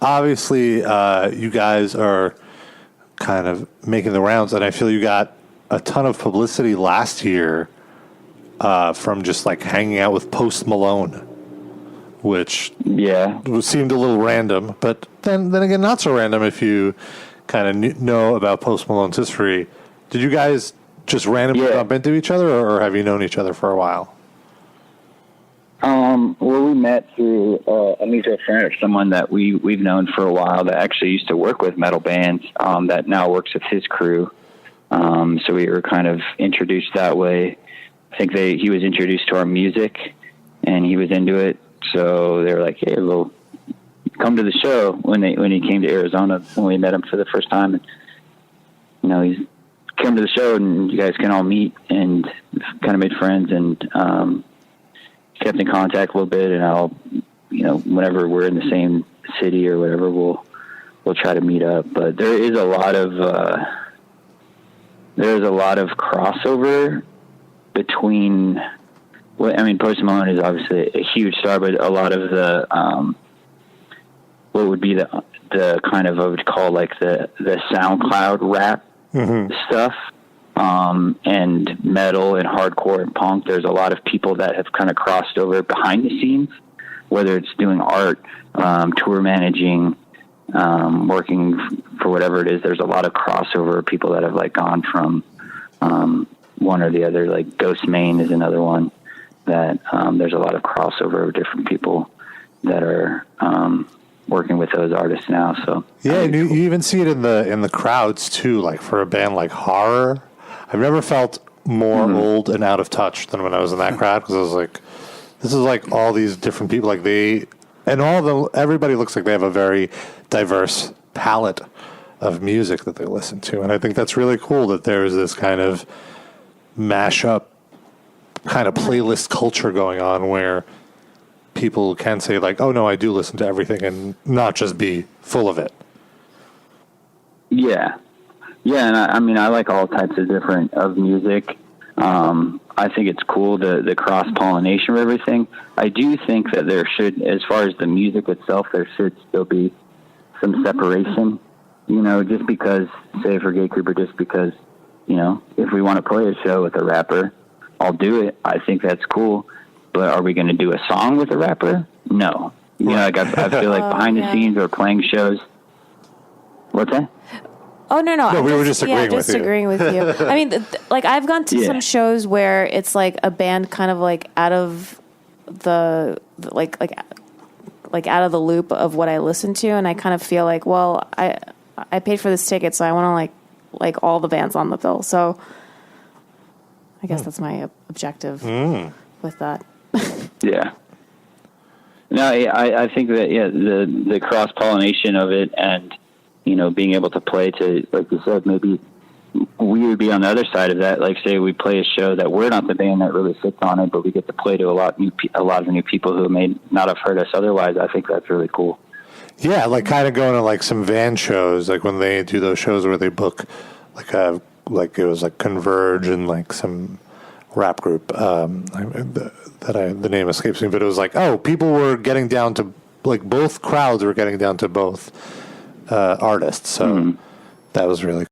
obviously, you guys are kind of making the rounds, and I feel you got a ton of publicity last year from just like hanging out with Post Malone, which seemed a little random, but then again, not so random if you kind of know about Post Malone's history. Did you guys just randomly bump into each other, or have you known each other for a while? Well, we met through a mutual friend of someone that we've known for a while that actually used to work with metal bands that now works with his crew. So we were kind of introduced that way. I think he was introduced to our music, and he was into it. So they were like, "Hey, we'll come to the show." When he came to Arizona, when we met him for the first time, and he's come to the show, and you guys can all meet, and kind of made friends, and kept in contact a little bit. And I'll, whenever we're in the same city or whatever, we'll try to meet up. But there is a lot of crossover between. Post Malone is obviously a huge star, but a lot of the what would be the kind of, I would call like the SoundCloud rap stuff, and metal and hardcore and punk. There's a lot of people that have kind of crossed over behind the scenes, whether it's doing art, tour managing, working for whatever it is. There's a lot of crossover people that have like gone from one or the other. Like Ghost Main is another one that there's a lot of crossover of different people that are working with those artists now. So and you even see it in the crowds too. Like for a band like Horror, I've never felt more old and out of touch than when I was in that crowd, because I was like, this is like all these different people. Like everybody looks like they have a very diverse palette of music that they listen to, and I think that's really cool that there's this kind of mashup, kind of playlist culture going on where people can say like, "Oh no, I do listen to everything," and not just be full of it. Yeah, and I like all types of different of music. I think it's cool the cross pollination of everything. I do think that there should, as far as the music itself, there should still be some separation. Just because, say for Gatecreeper, just because if we want to play a show with a rapper, I'll do it. I think that's cool. But are we going to do a song with a rapper? No. I feel like behind the scenes or playing shows. What's that? Oh, no. We were just agreeing with you. I mean, like I've gone to some shows where it's like a band kind of like out of the like out of the loop of what I listen to, and I kind of feel like, well, I paid for this ticket, so I want to like all the bands on the bill. So I guess that's my objective with that. Yeah. No, I think that the cross pollination of it, and being able to play to, like you said, maybe we would be on the other side of that. Like say we play a show that we're not the band that really sits on it, but we get to play to a lot of new people who may not have heard us otherwise. I think that's really cool. Yeah, like kind of going to like some van shows, like when they do those shows where they book like it was like Converge and like some rap group the name escapes me, but it was like, people were getting down to, like both crowds were getting down to both artists, so that was really